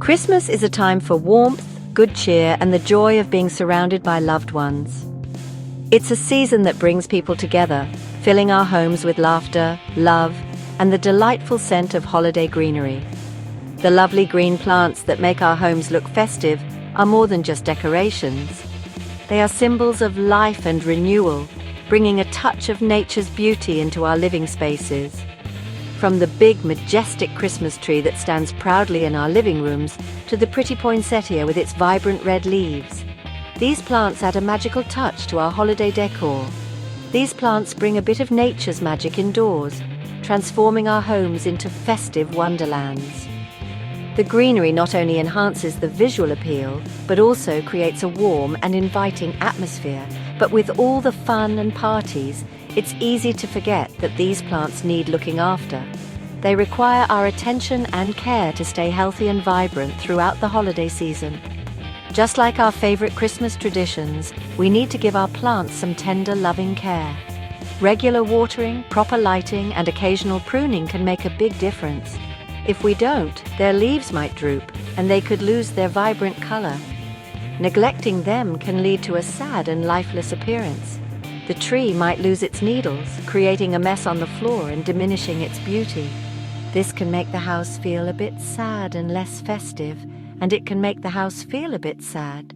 Christmas is a time for warmth, good cheer, and the joy of being surrounded by loved ones. It's a season that brings people together, filling our homes with laughter, love, and the delightful scent of holiday greenery. The lovely green plants that make our homes look festive are more than just decorations. They are symbols of life and renewal, bringing a touch of nature's beauty into our living spaces. From the big, majestic Christmas tree that stands proudly in our living rooms to the pretty poinsettia with its vibrant red leaves, these plants add a magical touch to our holiday decor. These plants bring a bit of nature's magic indoors, transforming our homes into festive wonderlands. The greenery not only enhances the visual appeal, but also creates a warm and inviting atmosphere. But with all the fun and parties, it's easy to forget that these plants need looking after. They require our attention and care to stay healthy and vibrant throughout the holiday season. Just like our favorite Christmas traditions, we need to give our plants some tender, loving care. Regular watering, proper lighting, and occasional pruning can make a big difference. If we don't, their leaves might droop, and they could lose their vibrant color. Neglecting them can lead to a sad and lifeless appearance. The tree might lose its needles, creating a mess on the floor and diminishing its beauty. This can make the house feel a bit sad and less festive, and it can make the house feel a bit sad.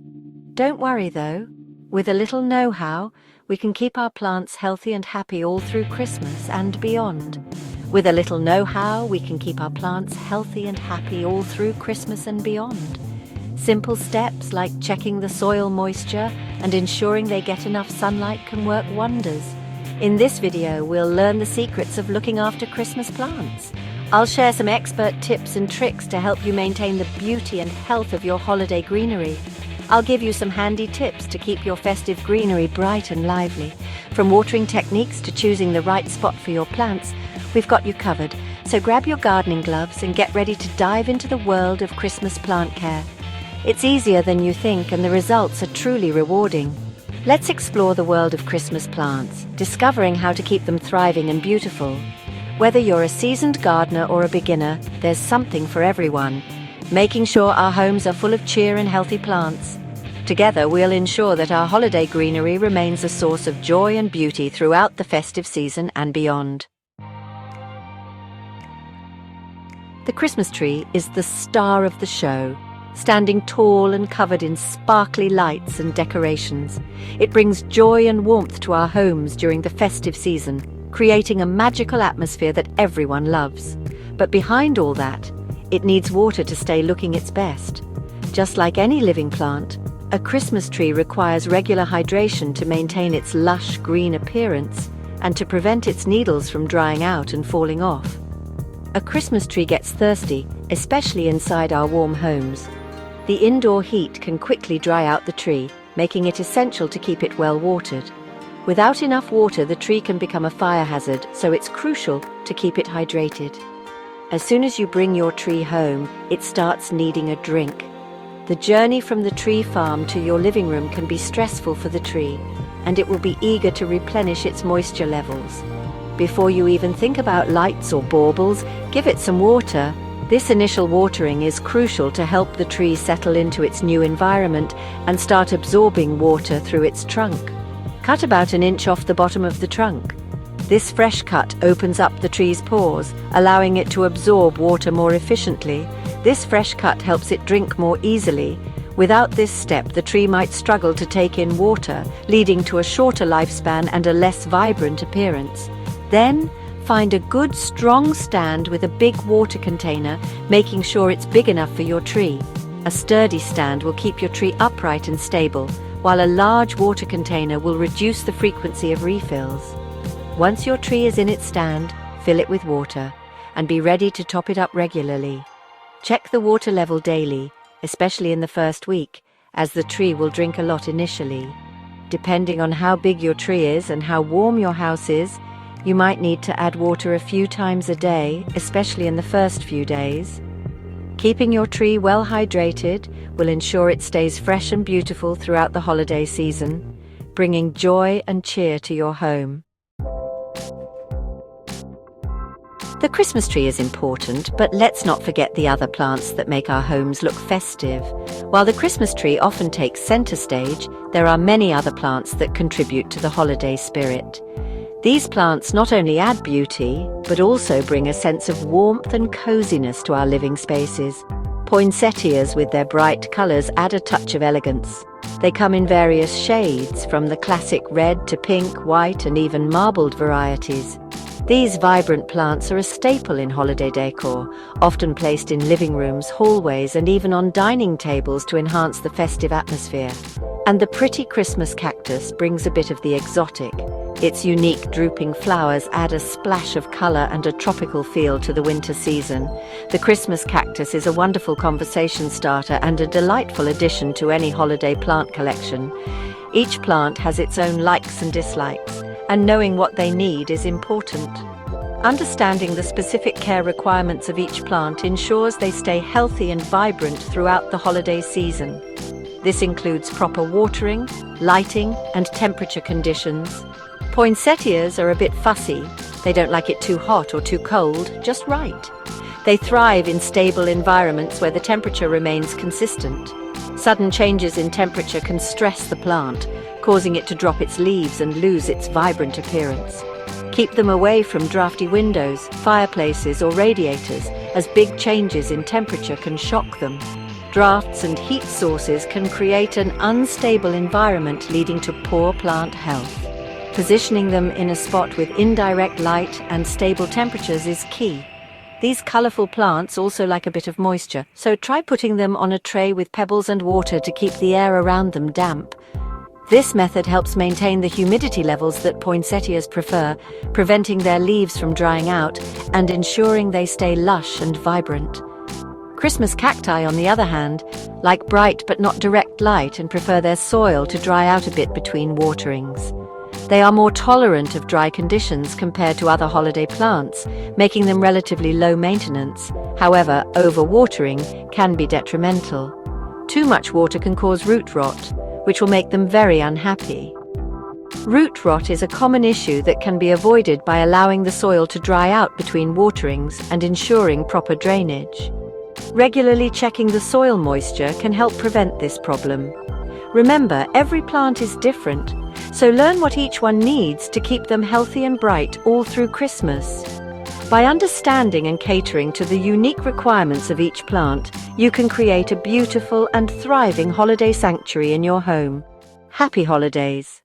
Don't worry though. With a little know-how, we can keep our plants healthy and happy all through Christmas and beyond. With a little know-how, we can keep our plants healthy and happy all through Christmas and beyond. Simple steps like checking the soil moisture and ensuring they get enough sunlight can work wonders. In this video, we'll learn the secrets of looking after Christmas plants. I'll share some expert tips and tricks to help you maintain the beauty and health of your holiday greenery. I'll give you some handy tips to keep your festive greenery bright and lively. From watering techniques to choosing the right spot for your plants, we've got you covered. So grab your gardening gloves and get ready to dive into the world of Christmas plant care. It's easier than you think, and the results are truly rewarding. Let's explore the world of Christmas plants, discovering how to keep them thriving and beautiful. Whether you're a seasoned gardener or a beginner, there's something for everyone. Making sure our homes are full of cheer and healthy plants. Together, we'll ensure that our holiday greenery remains a source of joy and beauty throughout the festive season and beyond. The Christmas tree is the star of the show, standing tall and covered in sparkly lights and decorations. It brings joy and warmth to our homes during the festive season, creating a magical atmosphere that everyone loves. But behind all that, it needs water to stay looking its best. Just like any living plant, a Christmas tree requires regular hydration to maintain its lush green appearance and to prevent its needles from drying out and falling off. A Christmas tree gets thirsty, especially inside our warm homes. The indoor heat can quickly dry out the tree, making it essential to keep it well watered. Without enough water, the tree can become a fire hazard, so it's crucial to keep it hydrated. As soon as you bring your tree home, it starts needing a drink. The journey from the tree farm to your living room can be stressful for the tree, and it will be eager to replenish its moisture levels. Before you even think about lights or baubles, give it some water. This initial watering is crucial to help the tree settle into its new environment and start absorbing water through its trunk. Cut about an inch off the bottom of the trunk. This fresh cut opens up the tree's pores, allowing it to absorb water more efficiently. This fresh cut helps it drink more easily. Without this step, the tree might struggle to take in water, leading to a shorter lifespan and a less vibrant appearance. Then, find a good, strong stand with a big water container, making sure it's big enough for your tree. A sturdy stand will keep your tree upright and stable, while a large water container will reduce the frequency of refills. Once your tree is in its stand, fill it with water, and be ready to top it up regularly. Check the water level daily, especially in the first week, as the tree will drink a lot initially. Depending on how big your tree is and how warm your house is, you might need to add water a few times a day, especially in the first few days. Keeping your tree well hydrated will ensure it stays fresh and beautiful throughout the holiday season, bringing joy and cheer to your home. The Christmas tree is important, but let's not forget the other plants that make our homes look festive. While the Christmas tree often takes center stage, there are many other plants that contribute to the holiday spirit. These plants not only add beauty, but also bring a sense of warmth and coziness to our living spaces. Poinsettias with their bright colors add a touch of elegance. They come in various shades, from the classic red to pink, white, and even marbled varieties. These vibrant plants are a staple in holiday decor, often placed in living rooms, hallways, and even on dining tables to enhance the festive atmosphere. And the pretty Christmas cactus brings a bit of the exotic. Its unique drooping flowers add a splash of color and a tropical feel to the winter season. The Christmas cactus is a wonderful conversation starter and a delightful addition to any holiday plant collection. Each plant has its own likes and dislikes, and knowing what they need is important. Understanding the specific care requirements of each plant ensures they stay healthy and vibrant throughout the holiday season. This includes proper watering, lighting, and temperature conditions. Poinsettias are a bit fussy. They don't like it too hot or too cold, just right. They thrive in stable environments where the temperature remains consistent. Sudden changes in temperature can stress the plant, causing it to drop its leaves and lose its vibrant appearance. Keep them away from drafty windows, fireplaces, or radiators, as big changes in temperature can shock them. Drafts and heat sources can create an unstable environment, leading to poor plant health. Positioning them in a spot with indirect light and stable temperatures is key. These colorful plants also like a bit of moisture, so try putting them on a tray with pebbles and water to keep the air around them damp. This method helps maintain the humidity levels that poinsettias prefer, preventing their leaves from drying out and ensuring they stay lush and vibrant. Christmas cacti, on the other hand, like bright but not direct light and prefer their soil to dry out a bit between waterings. They are more tolerant of dry conditions compared to other holiday plants, making them relatively low maintenance. However, overwatering can be detrimental. Too much water can cause root rot, which will make them very unhappy. Root rot is a common issue that can be avoided by allowing the soil to dry out between waterings and ensuring proper drainage. Regularly checking the soil moisture can help prevent this problem. Remember, every plant is different, so learn what each one needs to keep them healthy and bright all through Christmas. By understanding and catering to the unique requirements of each plant, you can create a beautiful and thriving holiday sanctuary in your home. Happy holidays!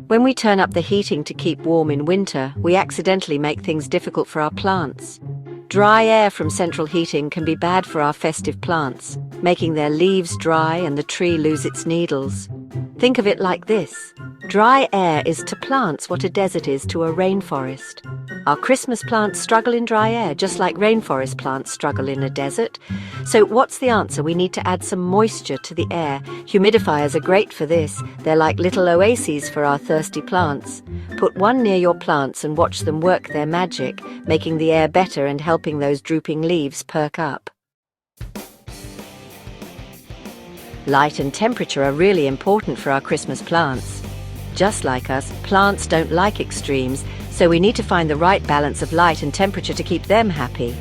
When we turn up the heating to keep warm in winter, we accidentally make things difficult for our plants. Dry air from central heating can be bad for our festive plants, making their leaves dry and the tree lose its needles. Think of it like this. Dry air is to plants what a desert is to a rainforest. Our Christmas plants struggle in dry air, just like rainforest plants struggle in a desert. So what's the answer? We need to add some moisture to the air. Humidifiers are great for this. They're like little oases for our thirsty plants. Put one near your plants and watch them work their magic, making the air better and helping those drooping leaves perk up. Light and temperature are really important for our Christmas plants. Just like us, plants don't like extremes, so we need to find the right balance of light and temperature to keep them happy.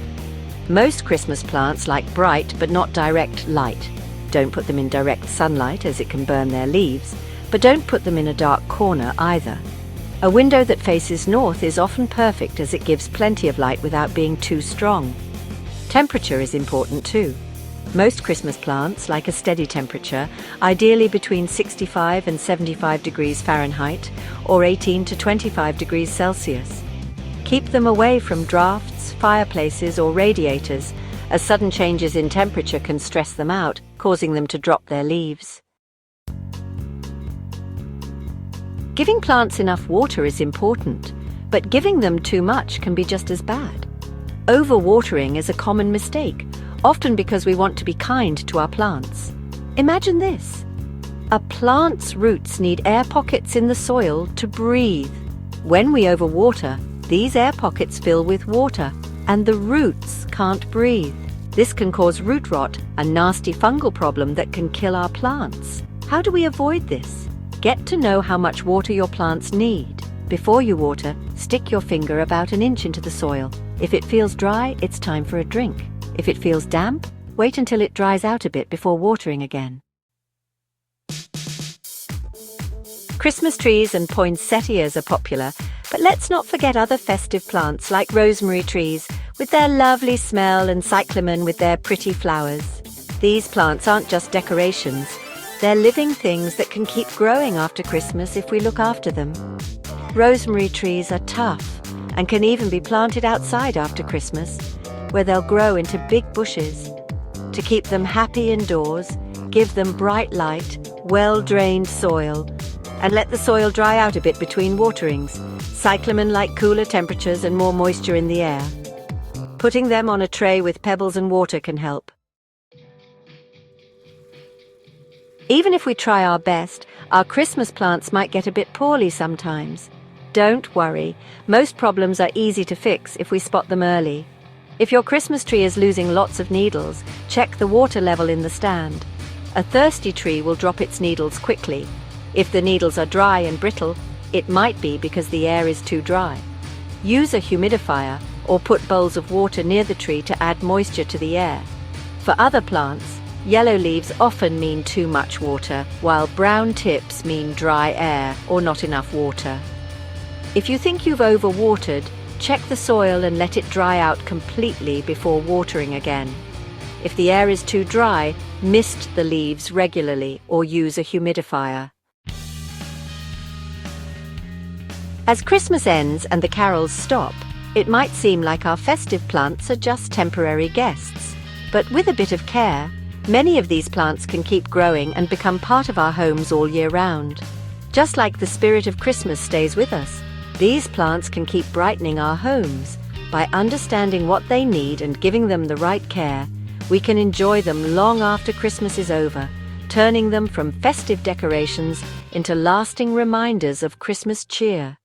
Most Christmas plants like bright but not direct light. Don't put them in direct sunlight as it can burn their leaves, but don't put them in a dark corner either. A window that faces north is often perfect as it gives plenty of light without being too strong. Temperature is important too. Most Christmas plants like a steady temperature, ideally between 65 and 75 degrees Fahrenheit or 18 to 25 degrees Celsius. Keep them away from drafts, fireplaces or radiators, as sudden changes in temperature can stress them out, causing them to drop their leaves. Giving plants enough water is important, but giving them too much can be just as bad. Overwatering is a common mistake, often because we want to be kind to our plants. Imagine this. A plant's roots need air pockets in the soil to breathe. When we overwater, these air pockets fill with water, and the roots can't breathe. This can cause root rot, a nasty fungal problem that can kill our plants. How do we avoid this? Get to know how much water your plants need. Before you water, Stick your finger about an inch into the soil. If it feels dry, it's time for a drink. If it feels damp, wait until it dries out a bit before watering again. Christmas trees and poinsettias are popular, but let's not forget other festive plants like rosemary trees with their lovely smell and cyclamen with their pretty flowers. These plants aren't just decorations, they're living things that can keep growing after Christmas if we look after them. Rosemary trees are tough and can even be planted outside after Christmas, where they'll grow into big bushes. To keep them happy indoors, give them bright light, well-drained soil, and let the soil dry out a bit between waterings. Cyclamen like cooler temperatures and more moisture in the air. Putting them on a tray with pebbles and water can help. Even if we try our best, our Christmas plants might get a bit poorly sometimes. Don't worry, most problems are easy to fix if we spot them early. If your Christmas tree is losing lots of needles, check the water level in the stand. A thirsty tree will drop its needles quickly. If the needles are dry and brittle, it might be because the air is too dry. Use a humidifier or put bowls of water near the tree to add moisture to the air. For other plants, yellow leaves often mean too much water, while brown tips mean dry air or not enough water. If you think you've overwatered, check the soil and let it dry out completely before watering again. If the air is too dry, mist the leaves regularly or use a humidifier. As Christmas ends and the carols stop, it might seem like our festive plants are just temporary guests. But with a bit of care, many of these plants can keep growing and become part of our homes all year round. Just like the spirit of Christmas stays with us, these plants can keep brightening our homes. By understanding what they need and giving them the right care, we can enjoy them long after Christmas is over, turning them from festive decorations into lasting reminders of Christmas cheer.